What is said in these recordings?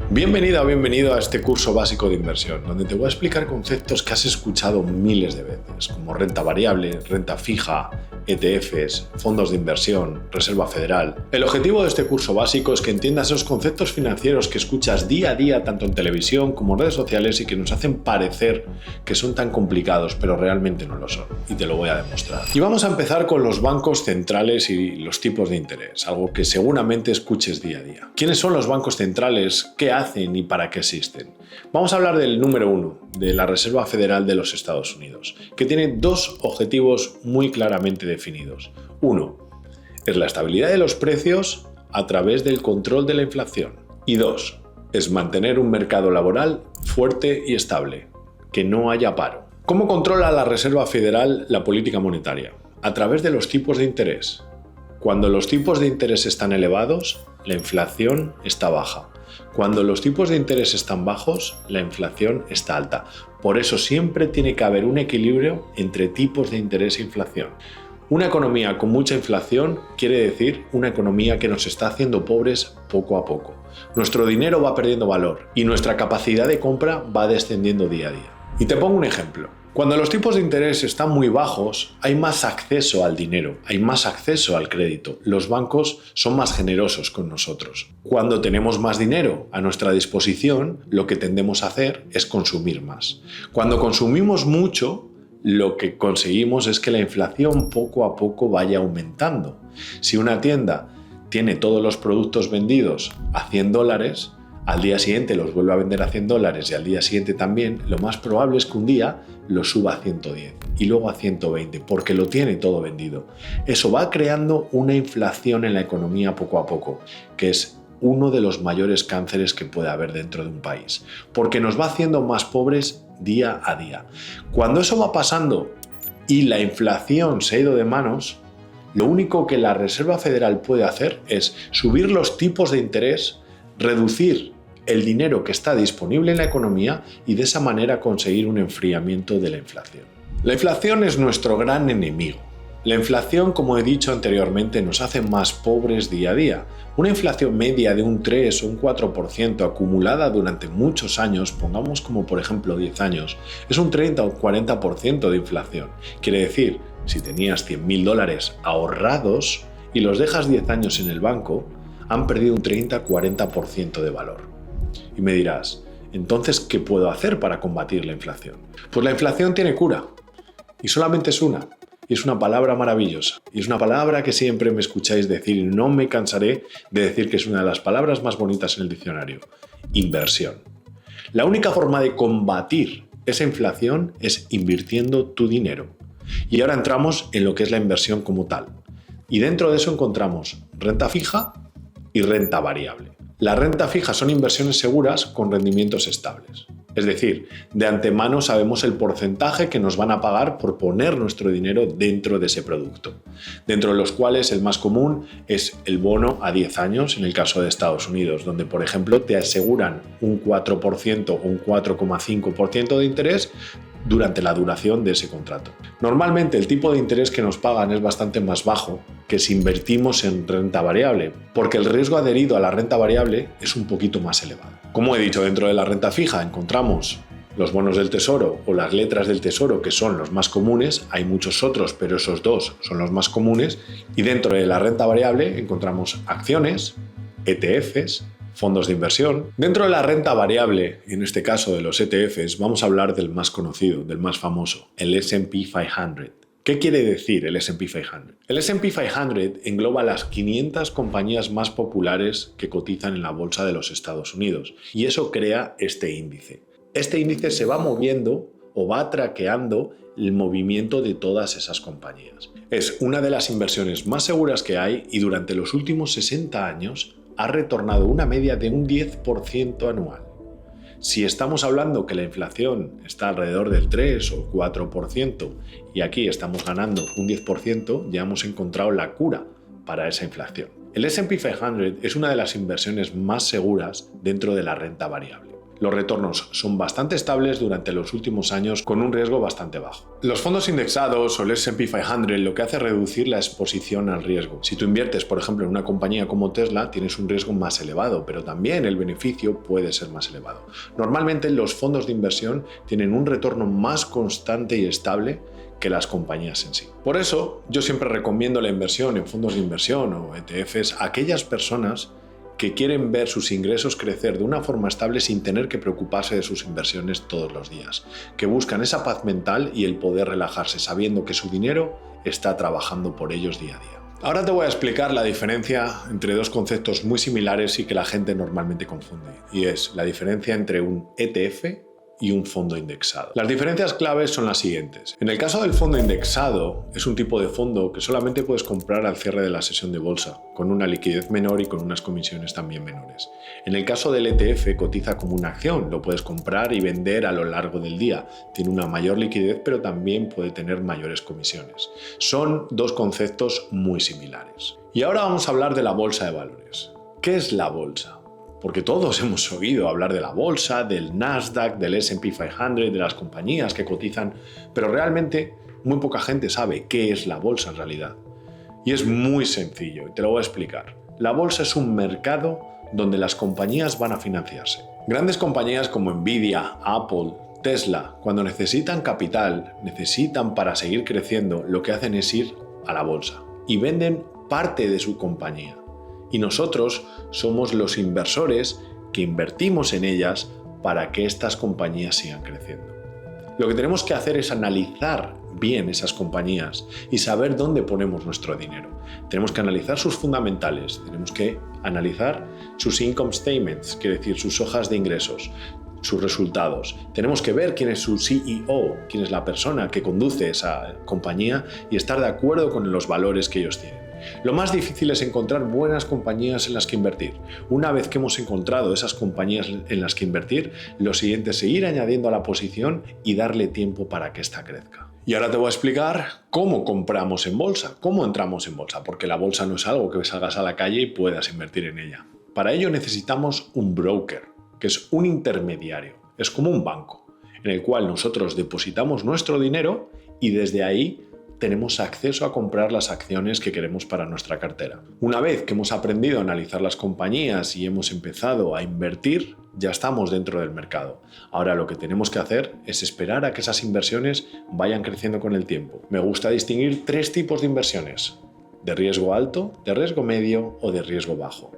Bienvenida o bienvenido a este curso básico de inversión, donde te voy a explicar conceptos que has escuchado miles de veces, como renta variable, renta fija, ETFs, fondos de inversión, reserva federal. El objetivo de este curso básico es que entiendas esos conceptos financieros que escuchas día a día tanto en televisión como en redes sociales y que nos hacen parecer que son tan complicados, pero realmente no lo son. Y te lo voy a demostrar. Y vamos a empezar con los bancos centrales y los tipos de interés, algo que seguramente escuches día a día. ¿Quiénes son los bancos centrales? ¿Qué hacen y para qué existen? Vamos a hablar del número uno, de la Reserva Federal de los Estados Unidos, que tiene dos objetivos muy claramente definidos. Uno, es la estabilidad de los precios a través del control de la inflación. Y dos, es mantener un mercado laboral fuerte y estable, que no haya paro. ¿Cómo controla la Reserva Federal la política monetaria? A través de los tipos de interés. Cuando los tipos de interés están elevados, la inflación está baja. Cuando los tipos de interés están bajos, la inflación está alta. Por eso siempre tiene que haber un equilibrio entre tipos de interés e inflación. Una economía con mucha inflación quiere decir una economía que nos está haciendo pobres poco a poco. Nuestro dinero va perdiendo valor y nuestra capacidad de compra va descendiendo día a día. Y te pongo un ejemplo. Cuando los tipos de interés están muy bajos, hay más acceso al dinero, hay más acceso al crédito. Los bancos son más generosos con nosotros. Cuando tenemos más dinero a nuestra disposición, lo que tendemos a hacer es consumir más. Cuando consumimos mucho, lo que conseguimos es que la inflación poco a poco vaya aumentando. Si una tienda tiene todos los productos vendidos a $100, al día siguiente los vuelve a vender a $100 y al día siguiente también, lo más probable es que un día lo suba a 110 y luego a 120 porque lo tiene todo vendido. Eso va creando una inflación en la economía poco a poco, que es uno de los mayores cánceres que puede haber dentro de un país, porque nos va haciendo más pobres día a día. Cuando eso va pasando y la inflación se ha ido de manos, lo único que la Reserva Federal puede hacer es subir los tipos de interés, reducir el dinero que está disponible en la economía y de esa manera conseguir un enfriamiento de la inflación. La inflación es nuestro gran enemigo. La inflación, como he dicho anteriormente, nos hace más pobres día a día. Una inflación media de un 3 o un 4% acumulada durante muchos años, pongamos como por ejemplo 10 años, es un 30 o 40% de inflación. Quiere decir, si tenías $100.000 ahorrados y los dejas 10 años en el banco, han perdido un 30-40% de valor. Y me dirás, entonces, ¿qué puedo hacer para combatir la inflación? Pues la inflación tiene cura, y solamente es una, y es una palabra maravillosa, y es una palabra que siempre me escucháis decir, y no me cansaré de decir que es una de las palabras más bonitas en el diccionario: inversión. La única forma de combatir esa inflación es invirtiendo tu dinero. Y ahora entramos en lo que es la inversión como tal. Y dentro de eso encontramos renta fija y renta variable. La renta fija son inversiones seguras con rendimientos estables. Es decir, de antemano sabemos el porcentaje que nos van a pagar por poner nuestro dinero dentro de ese producto, dentro de los cuales el más común es el bono a 10 años en el caso de Estados Unidos, donde por ejemplo te aseguran un 4% o un 4,5% de interés durante la duración de ese contrato. Normalmente el tipo de interés que nos pagan es bastante más bajo que si invertimos en renta variable, porque el riesgo adherido a la renta variable es un poquito más elevado. Como he dicho, dentro de la renta fija encontramos los bonos del tesoro o las letras del tesoro, que son los más comunes. Hay muchos otros, pero esos dos son los más comunes. Y dentro de la renta variable encontramos acciones, ETFs, fondos de inversión. Dentro de la renta variable, en este caso de los ETFs, vamos a hablar del más conocido, del más famoso, el S&P 500. ¿Qué quiere decir el S&P 500? El S&P 500 engloba las 500 compañías más populares que cotizan en la bolsa de los Estados Unidos, y eso crea este índice. Este índice se va moviendo o va traqueando el movimiento de todas esas compañías. Es una de las inversiones más seguras que hay y durante los últimos 60 años ha retornado una media de un 10% anual. Si estamos hablando que la inflación está alrededor del 3 o 4% y aquí estamos ganando un 10%, ya hemos encontrado la cura para esa inflación. El S&P 500 es una de las inversiones más seguras dentro de la renta variable. Los retornos son bastante estables durante los últimos años con un riesgo bastante bajo. Los fondos indexados o el S&P 500 lo que hace es reducir la exposición al riesgo. Si tú inviertes, por ejemplo, en una compañía como Tesla, tienes un riesgo más elevado, pero también el beneficio puede ser más elevado. Normalmente los fondos de inversión tienen un retorno más constante y estable que las compañías en sí. Por eso, yo siempre recomiendo la inversión en fondos de inversión o ETFs a aquellas personas que quieren ver sus ingresos crecer de una forma estable sin tener que preocuparse de sus inversiones todos los días, que buscan esa paz mental y el poder relajarse sabiendo que su dinero está trabajando por ellos día a día. Ahora te voy a explicar la diferencia entre dos conceptos muy similares y que la gente normalmente confunde, y es la diferencia entre un ETF y un fondo indexado. Las diferencias claves son las siguientes. En el caso del fondo indexado, es un tipo de fondo que solamente puedes comprar al cierre de la sesión de bolsa, con una liquidez menor y con unas comisiones también menores. En el caso del ETF, cotiza como una acción, lo puedes comprar y vender a lo largo del día. Tiene una mayor liquidez, pero también puede tener mayores comisiones. Son dos conceptos muy similares. Y ahora vamos a hablar de la bolsa de valores. ¿Qué es la bolsa? Porque todos hemos oído hablar de la bolsa, del Nasdaq, del S&P 500, de las compañías que cotizan, pero realmente muy poca gente sabe qué es la bolsa en realidad. Y es muy sencillo, y te lo voy a explicar. La bolsa es un mercado donde las compañías van a financiarse. Grandes compañías como Nvidia, Apple, Tesla, cuando necesitan capital, necesitan para seguir creciendo, lo que hacen es ir a la bolsa y venden parte de su compañía. Y nosotros somos los inversores que invertimos en ellas para que estas compañías sigan creciendo. Lo que tenemos que hacer es analizar bien esas compañías y saber dónde ponemos nuestro dinero. Tenemos que analizar sus fundamentales, tenemos que analizar sus income statements, quiere decir sus hojas de ingresos, sus resultados. Tenemos que ver quién es su CEO, quién es la persona que conduce esa compañía y estar de acuerdo con los valores que ellos tienen. Lo más difícil es encontrar buenas compañías en las que invertir. Una vez que hemos encontrado esas compañías en las que invertir, lo siguiente es seguir añadiendo a la posición y darle tiempo para que ésta crezca. Y ahora te voy a explicar cómo compramos en bolsa, cómo entramos en bolsa, porque la bolsa no es algo que salgas a la calle y puedas invertir en ella. Para ello necesitamos un broker, que es un intermediario, es como un banco, en el cual nosotros depositamos nuestro dinero y desde ahí tenemos acceso a comprar las acciones que queremos para nuestra cartera. Una vez que hemos aprendido a analizar las compañías y hemos empezado a invertir, ya estamos dentro del mercado. Ahora lo que tenemos que hacer es esperar a que esas inversiones vayan creciendo con el tiempo. Me gusta distinguir tres tipos de inversiones: de riesgo alto, de riesgo medio o de riesgo bajo.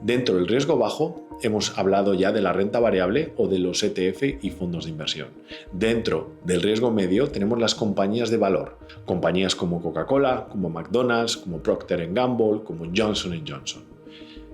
Dentro del riesgo bajo hemos hablado ya de la renta variable o de los ETF y fondos de inversión. Dentro del riesgo medio tenemos las compañías de valor, compañías como Coca-Cola, como McDonald's, como Procter & Gamble, como Johnson & Johnson.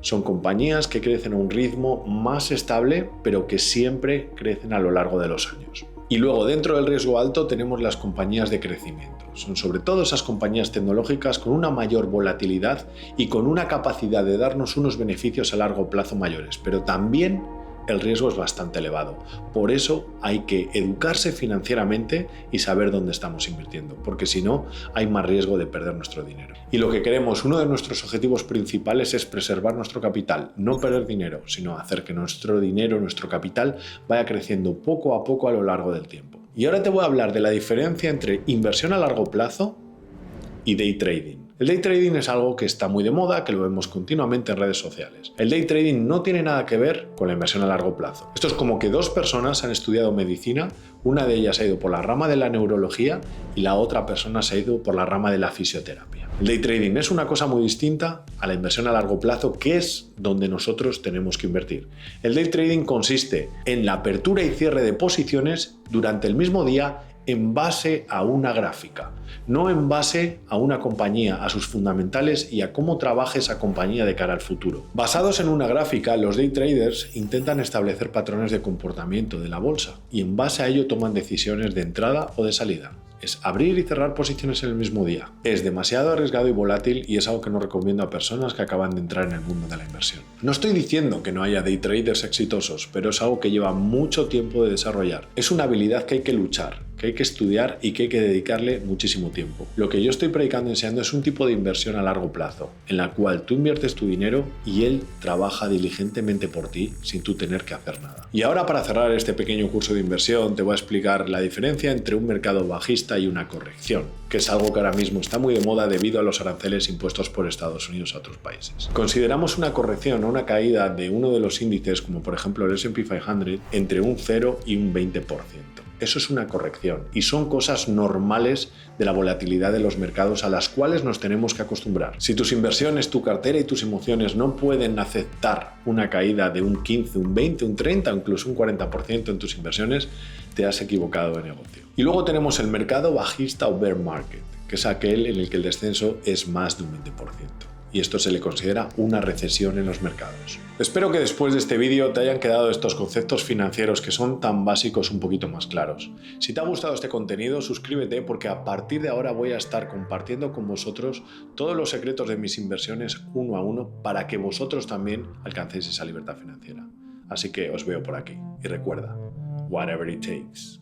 Son compañías que crecen a un ritmo más estable, pero que siempre crecen a lo largo de los años. Y luego dentro del riesgo alto tenemos las compañías de crecimiento. Son sobre todo esas compañías tecnológicas con una mayor volatilidad y con una capacidad de darnos unos beneficios a largo plazo mayores, pero también el riesgo es bastante elevado. Por eso hay que educarse financieramente y saber dónde estamos invirtiendo, porque si no hay más riesgo de perder nuestro dinero. Y lo que queremos, uno de nuestros objetivos principales es preservar nuestro capital, no perder dinero, sino hacer que nuestro dinero, nuestro capital, vaya creciendo poco a poco a lo largo del tiempo. Y ahora te voy a hablar de la diferencia entre inversión a largo plazo y day trading. El day trading es algo que está muy de moda, que lo vemos continuamente en redes sociales. El day trading no tiene nada que ver con la inversión a largo plazo. Esto es como que dos personas han estudiado medicina, una de ellas ha ido por la rama de la neurología y la otra persona se ha ido por la rama de la fisioterapia. El day trading es una cosa muy distinta a la inversión a largo plazo, que es donde nosotros tenemos que invertir. El day trading consiste en la apertura y cierre de posiciones durante el mismo día en base a una gráfica, no en base a una compañía, a sus fundamentales y a cómo trabaja esa compañía de cara al futuro. Basados en una gráfica, los day traders intentan establecer patrones de comportamiento de la bolsa y en base a ello toman decisiones de entrada o de salida. Es abrir y cerrar posiciones en el mismo día. Es demasiado arriesgado y volátil y es algo que no recomiendo a personas que acaban de entrar en el mundo de la inversión. No estoy diciendo que no haya day traders exitosos, pero es algo que lleva mucho tiempo de desarrollar. Es una habilidad que hay que luchar, que hay que estudiar y que hay que dedicarle muchísimo tiempo. Lo que yo estoy predicando y enseñando es un tipo de inversión a largo plazo, en la cual tú inviertes tu dinero y él trabaja diligentemente por ti sin tú tener que hacer nada. Y ahora, para cerrar este pequeño curso de inversión, te voy a explicar la diferencia entre un mercado bajista y una corrección, que es algo que ahora mismo está muy de moda debido a los aranceles impuestos por Estados Unidos a otros países. Consideramos una corrección o una caída de uno de los índices, como por ejemplo el S&P 500, entre un 0 y un 20%. Eso es una corrección y son cosas normales de la volatilidad de los mercados a las cuales nos tenemos que acostumbrar. Si tus inversiones, tu cartera y tus emociones no pueden aceptar una caída de un 15, un 20, un 30 o incluso un 40% en tus inversiones, te has equivocado de negocio. Y luego tenemos el mercado bajista o bear market, que es aquel en el que el descenso es más de un 20%. Y esto se le considera una recesión en los mercados. Espero que después de este vídeo te hayan quedado estos conceptos financieros que son tan básicos un poquito más claros. Si te ha gustado este contenido, suscríbete porque a partir de ahora voy a estar compartiendo con vosotros todos los secretos de mis inversiones uno a uno para que vosotros también alcancéis esa libertad financiera. Así que os veo por aquí y recuerda, whatever it takes.